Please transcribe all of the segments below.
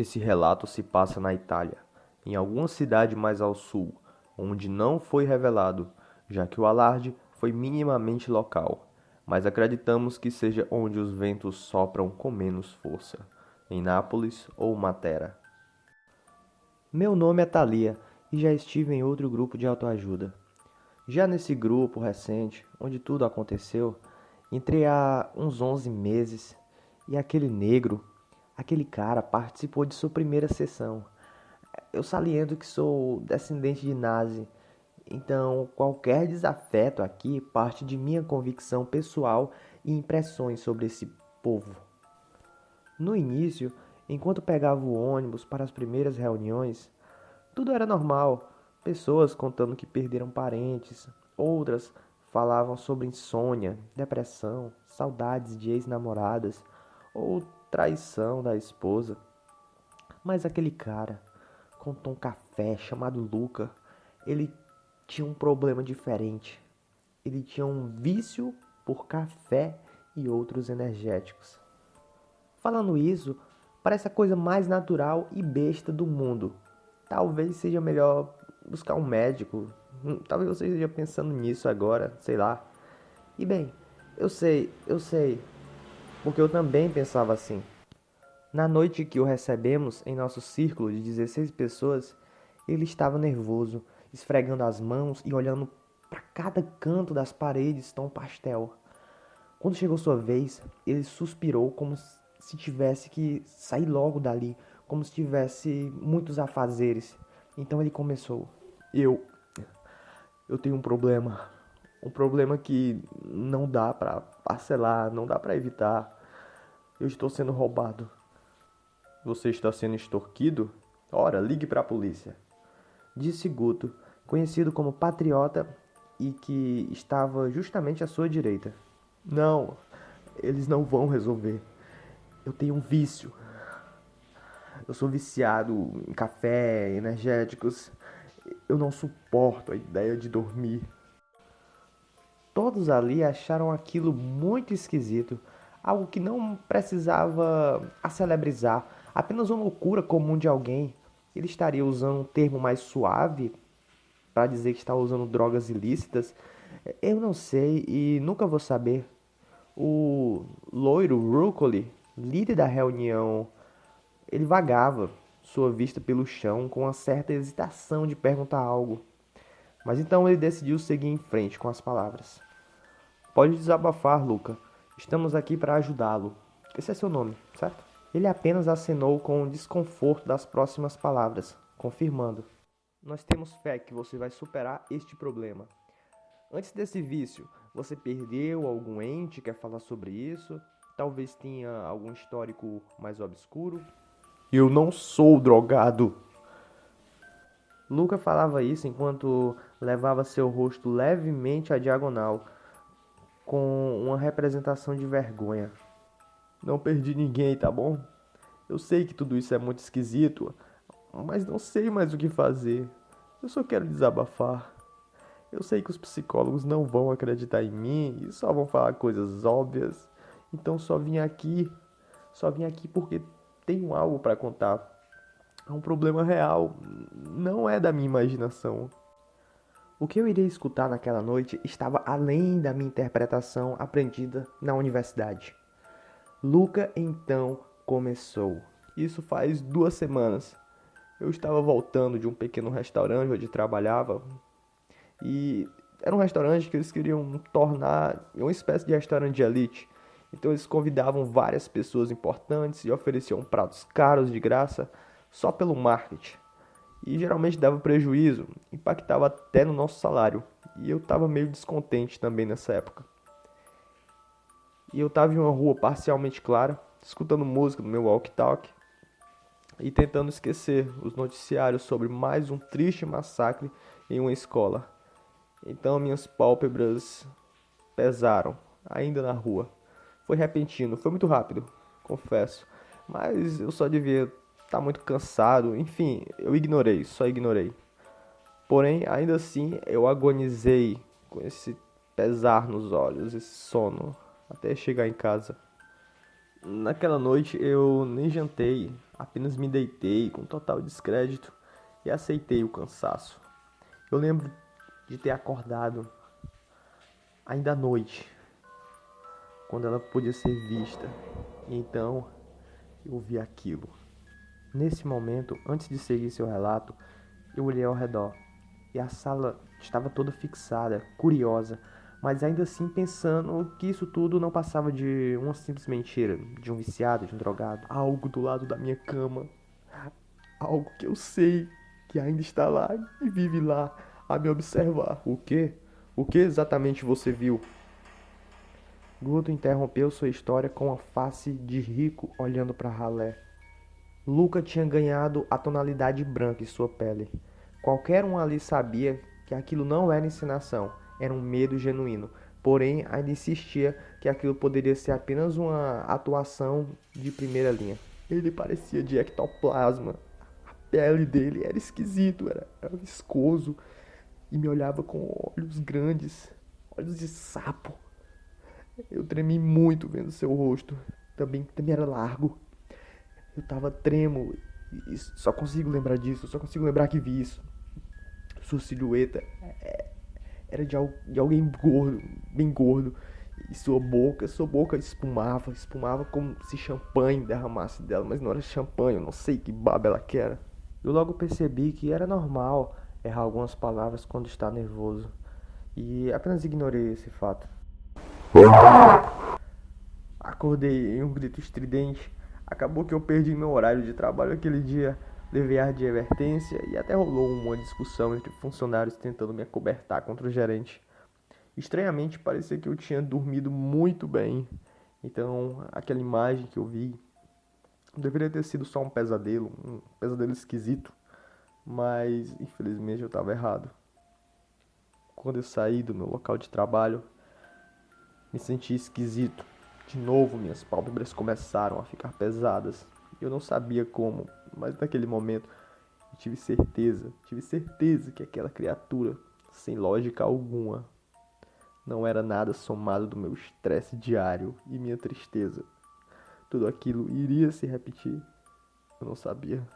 Esse relato se passa na Itália, em alguma cidade mais ao sul, onde não foi revelado, já que o alarde foi minimamente local, mas acreditamos que seja onde os ventos sopram com menos força, em Nápoles ou Matera. Meu nome é Thalia e já estive em outro grupo de autoajuda. Já nesse grupo recente, onde tudo aconteceu, entrei há uns 11 meses e aquele negro, aquele cara participou de sua primeira sessão. Eu saliento que sou descendente de nazi, então qualquer desafeto aqui parte de minha convicção pessoal e impressões sobre esse povo. No início, enquanto pegava o ônibus para as primeiras reuniões, tudo era normal. Pessoas contando que perderam parentes, outras falavam sobre insônia, depressão, saudades de ex-namoradas ou traição da esposa. Mas aquele cara, com tom café, chamado Luca, ele tinha um problema diferente. Ele tinha um vício por café e outros energéticos. Falando isso, parece a coisa mais natural e besta do mundo. Talvez seja melhor buscar um médico. Talvez você esteja pensando nisso agora, sei lá. E bem, eu sei, porque eu também pensava assim. Na noite que o recebemos em nosso círculo de 16 pessoas, ele estava nervoso, esfregando as mãos e olhando para cada canto das paredes tom pastel. Quando chegou sua vez, ele suspirou como se tivesse que sair logo dali, como se tivesse muitos afazeres. Então ele começou: Eu eu tenho um problema que não dá para parcelar, não dá para evitar. Eu estou sendo roubado. Você está sendo extorquido? Ora, ligue para a polícia, disse Guto, conhecido como patriota e que estava justamente à sua direita. Não, eles não vão resolver. Eu tenho um vício. Eu sou viciado em café, energéticos. Eu não suporto a ideia de dormir. Todos ali acharam aquilo muito esquisito, algo que não precisava a celebrizar, apenas uma loucura comum de alguém. Ele estaria usando um termo mais suave para dizer que está usando drogas ilícitas? Eu não sei e nunca vou saber. O loiro Rucoli, líder da reunião, ele vagava, sua vista pelo chão, com uma certa hesitação de perguntar algo. Mas então ele decidiu seguir em frente com as palavras. Pode desabafar, Luca. Estamos aqui para ajudá-lo. Esse é seu nome, certo? Ele apenas acenou com o desconforto das próximas palavras, confirmando. Nós temos fé que você vai superar este problema. Antes desse vício, você perdeu algum ente? Quer falar sobre isso? Talvez tenha algum histórico mais obscuro? Eu não sou drogado. Luca falava isso enquanto levava seu rosto levemente à diagonal, com uma representação de vergonha. Não perdi ninguém, tá bom? Eu sei que tudo isso é muito esquisito, mas não sei mais o que fazer. Eu só quero desabafar. Eu sei que os psicólogos não vão acreditar em mim e só vão falar coisas óbvias. Então só vim aqui porque tenho algo para contar. É um problema real, não é da minha imaginação. O que eu iria escutar naquela noite estava além da minha interpretação aprendida na universidade. Luca então começou. Isso faz 2 semanas. Eu estava voltando de um pequeno restaurante onde trabalhava e era um restaurante que eles queriam tornar uma espécie de restaurante de elite. Então eles convidavam várias pessoas importantes e ofereciam pratos caros de graça só pelo marketing. E geralmente dava prejuízo, impactava até no nosso salário. E eu estava meio descontente também nessa época. E eu estava em uma rua parcialmente clara, escutando música no meu walkie-talkie e tentando esquecer os noticiários sobre mais um triste massacre em uma escola. Então minhas pálpebras pesaram, ainda na rua. Foi repentino, foi muito rápido, confesso. Mas eu só devia estar muito cansado, enfim, eu ignorei, só ignorei. Porém, ainda assim, eu agonizei com esse pesar nos olhos, esse sono, até chegar em casa. Naquela noite eu nem jantei, apenas me deitei com total descrédito e aceitei o cansaço. Eu lembro de ter acordado ainda à noite, quando ela podia ser vista, e então eu vi aquilo. Nesse momento, antes de seguir seu relato, eu olhei ao redor e a sala estava toda fixada, curiosa, mas ainda assim pensando que isso tudo não passava de uma simples mentira, de um viciado, de um drogado. Algo do lado da minha cama, algo que eu sei que ainda está lá e vive lá a me observar. O quê? O que exatamente você viu? Guto interrompeu sua história com a face de rico olhando para Ralé. Luca tinha ganhado a tonalidade branca em sua pele. Qualquer um ali sabia que aquilo não era encenação, era um medo genuíno. Porém, ainda insistia que aquilo poderia ser apenas uma atuação de primeira linha. Ele parecia de ectoplasma. A pele dele era esquisito, era viscoso e me olhava com olhos grandes, olhos de sapo. Eu tremi muito vendo seu rosto. Também era largo. Eu tava trêmulo e só consigo lembrar disso, só consigo lembrar que vi isso. Sua silhueta era de alguém gordo, bem gordo. E sua boca espumava como se champanhe derramasse dela, mas não era champanhe, eu não sei que baba ela que era. Eu logo percebi que era normal errar algumas palavras quando está nervoso, e apenas ignorei esse fato. Acordei em um grito estridente. Acabou que eu perdi meu horário de trabalho aquele dia. Levei ar de advertência e até rolou uma discussão entre funcionários tentando me acobertar contra o gerente. Estranhamente, parecia que eu tinha dormido muito bem. Então, aquela imagem que eu vi deveria ter sido só um pesadelo esquisito. Mas, infelizmente, eu estava errado. Quando eu saí do meu local de trabalho, me senti esquisito. De novo, minhas pálpebras começaram a ficar pesadas. Eu não sabia como, mas naquele momento eu tive certeza que aquela criatura, sem lógica alguma, não era nada somado do meu estresse diário e minha tristeza. Tudo aquilo iria se repetir. Eu não sabia.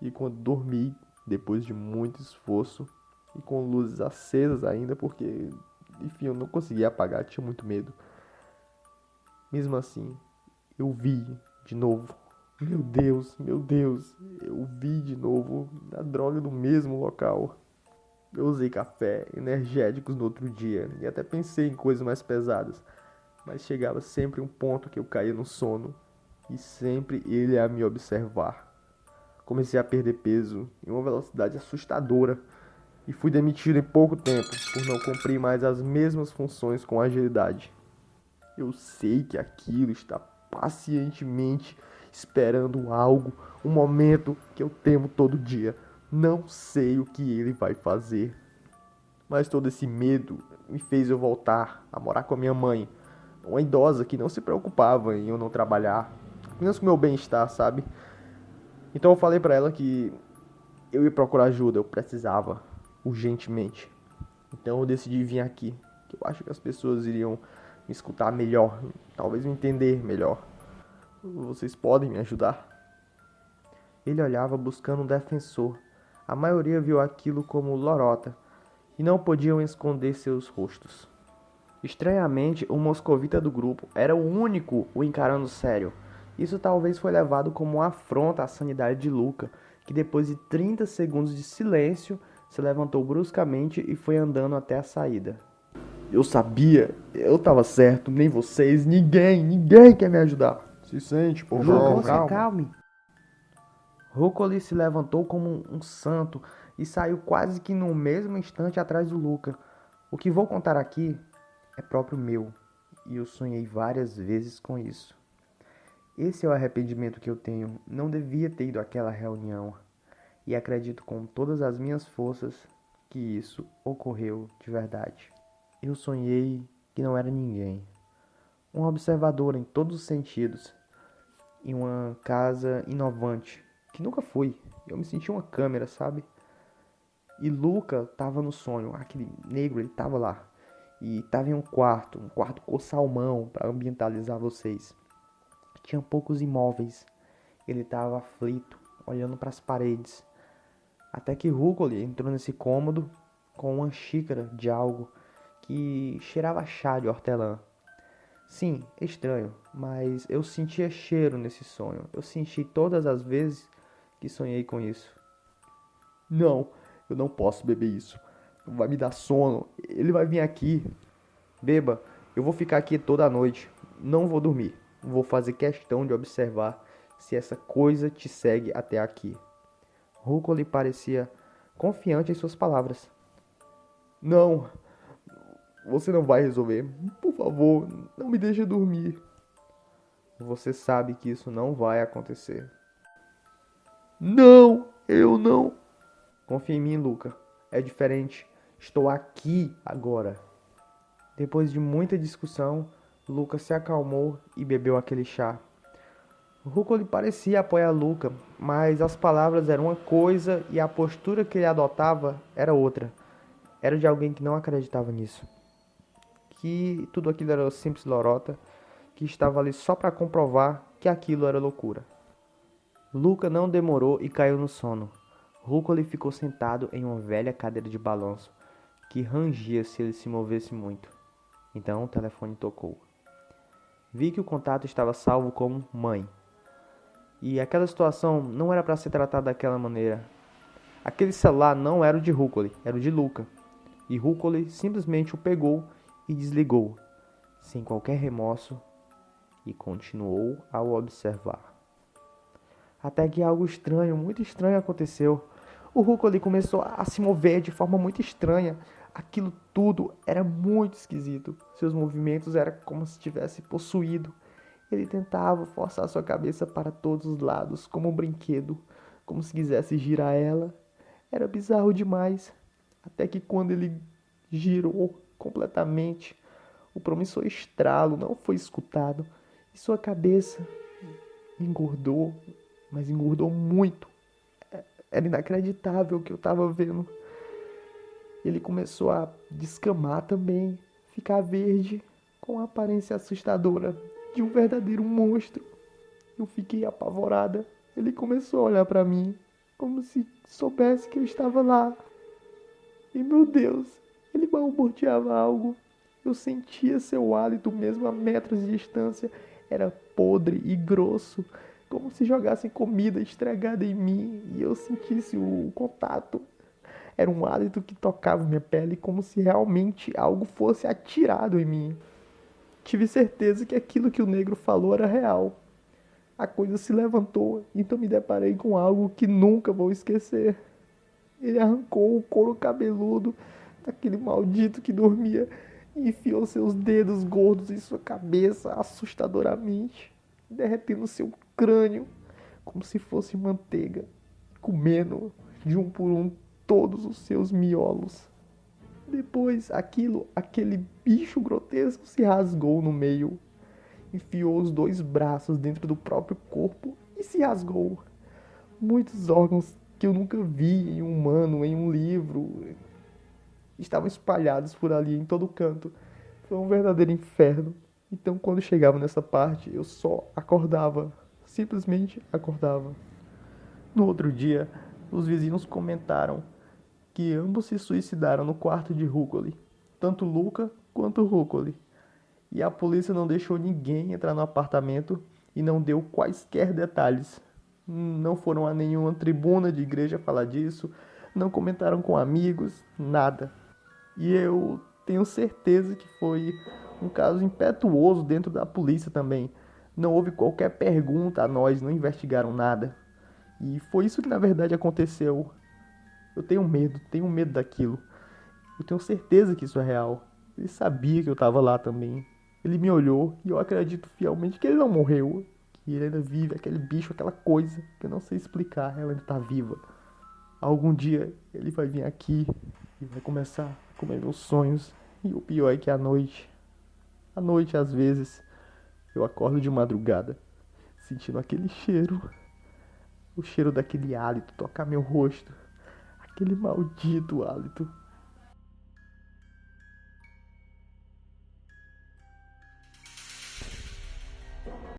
E quando dormi, depois de muito esforço, e com luzes acesas ainda, porque, enfim, eu não conseguia apagar, tinha muito medo. Mesmo assim, eu vi de novo. Meu Deus, eu vi de novo a droga no mesmo local. Eu usei café, energéticos no outro dia e até pensei em coisas mais pesadas, mas chegava sempre um ponto que eu caía no sono e sempre ele a me observar. Comecei a perder peso em uma velocidade assustadora e fui demitido em pouco tempo por não cumprir mais as mesmas funções com agilidade. Eu sei que aquilo está pacientemente esperando algo, um momento que eu temo todo dia. Não sei o que ele vai fazer. Mas todo esse medo me fez eu voltar a morar com a minha mãe, uma idosa que não se preocupava em eu não trabalhar, apenas com o meu bem-estar, sabe? Então eu falei pra ela que eu ia procurar ajuda, eu precisava, urgentemente. Então eu decidi vir aqui, que eu acho que as pessoas iriam me escutar melhor, talvez me entender melhor. Vocês podem me ajudar? Ele olhava buscando um defensor. A maioria viu aquilo como lorota e não podiam esconder seus rostos. Estranhamente, o moscovita do grupo era o único o encarando sério. Isso talvez foi levado como uma afronta à sanidade de Luca, que depois de 30 segundos de silêncio, se levantou bruscamente e foi andando até a saída. Eu sabia, eu tava certo, nem vocês, ninguém quer me ajudar. Se sente, por favor, Luca, se acalme. Rucoli se levantou como um santo e saiu quase que no mesmo instante atrás do Luca. O que vou contar aqui é próprio meu, e eu sonhei várias vezes com isso. Esse é o arrependimento que eu tenho. Não devia ter ido àquela reunião, e acredito com todas as minhas forças que isso ocorreu de verdade. Eu sonhei que não era ninguém, um observador em todos os sentidos, em uma casa inovante, que nunca fui. Eu me senti uma câmera, sabe? E Luca tava no sonho, aquele negro, ele tava lá. E tava em um quarto cor salmão para ambientalizar vocês. Tinha poucos imóveis. Ele estava aflito, olhando para as paredes. Até que Rucoli entrou nesse cômodo com uma xícara de algo que cheirava a chá de hortelã. Sim, estranho, mas eu sentia cheiro nesse sonho. Eu senti todas as vezes que sonhei com isso. Não, eu não posso beber isso. Vai me dar sono. Ele vai vir aqui. Beba, eu vou ficar aqui toda a noite. Não vou dormir. Vou fazer questão de observar se essa coisa te segue até aqui. Rucoli parecia confiante em suas palavras. Não, você não vai resolver. Por favor, não me deixe dormir. Você sabe que isso não vai acontecer. Não, eu não. Confia em mim, Luca. É diferente. Estou aqui agora. Depois de muita discussão, Luca se acalmou e bebeu aquele chá. Rucoli parecia apoiar Luca, mas as palavras eram uma coisa e a postura que ele adotava era outra. Era de alguém que não acreditava nisso. Que tudo aquilo era simples lorota, que estava ali só para comprovar que aquilo era loucura. Luca não demorou e caiu no sono. Rucoli ficou sentado em uma velha cadeira de balanço, que rangia se ele se movesse muito. Então o telefone tocou. Vi que o contato estava salvo como mãe. E aquela situação não era para ser tratada daquela maneira. Aquele celular não era o de Rucoli, era o de Luca. E Rucoli simplesmente o pegou e desligou, sem qualquer remorso, e continuou a o observar. Até que algo estranho, muito estranho aconteceu. O Rucoli começou a se mover de forma muito estranha. Aquilo tudo era muito esquisito. Seus movimentos eram como se estivesse possuído. Ele tentava forçar sua cabeça para todos os lados, como um brinquedo, como se quisesse girar ela. Era bizarro demais. Até que quando ele girou completamente, o promissor estralo não foi escutado e sua cabeça engordou, mas engordou muito. Era inacreditável o que eu estava vendo. Ele começou a descamar também, ficar verde, com a aparência assustadora de um verdadeiro monstro. Eu fiquei apavorada. Ele começou a olhar para mim, como se soubesse que eu estava lá. E meu Deus, ele balbuciava algo. Eu sentia seu hálito mesmo a metros de distância. Era podre e grosso, como se jogassem comida estragada em mim e eu sentisse o contato. Era um hálito que tocava minha pele como se realmente algo fosse atirado em mim. Tive certeza que aquilo que o negro falou era real. A coisa se levantou, então me deparei com algo que nunca vou esquecer. Ele arrancou o couro cabeludo daquele maldito que dormia e enfiou seus dedos gordos em sua cabeça assustadoramente, derretendo seu crânio como se fosse manteiga, comendo de um por um todos os seus miolos. Depois, aquele bicho grotesco se rasgou no meio, enfiou os 2 braços dentro do próprio corpo e se rasgou. Muitos órgãos que eu nunca vi em um humano, em um livro, estavam espalhados por ali em todo canto. Foi um verdadeiro inferno. Então, quando chegava nessa parte, eu só acordava, simplesmente acordava. No outro dia, os vizinhos comentaram que ambos se suicidaram no quarto de Rucoli, tanto Luca quanto Rucoli. E a polícia não deixou ninguém entrar no apartamento e não deu quaisquer detalhes. Não foram a nenhuma tribuna de igreja falar disso, não comentaram com amigos, nada. E eu tenho certeza que foi um caso impetuoso dentro da polícia também. Não houve qualquer pergunta a nós, não investigaram nada. E foi isso que na verdade aconteceu. Eu tenho medo daquilo. Eu tenho certeza que isso é real. Ele sabia que eu estava lá também. Ele me olhou e eu acredito fielmente que ele não morreu. Que ele ainda vive, aquele bicho, aquela coisa que eu não sei explicar, ela ainda está viva. Algum dia ele vai vir aqui e vai começar a comer meus sonhos. E o pior é que à noite às vezes, eu acordo de madrugada, sentindo aquele cheiro. O cheiro daquele hálito tocar meu rosto. Aquele maldito hálito.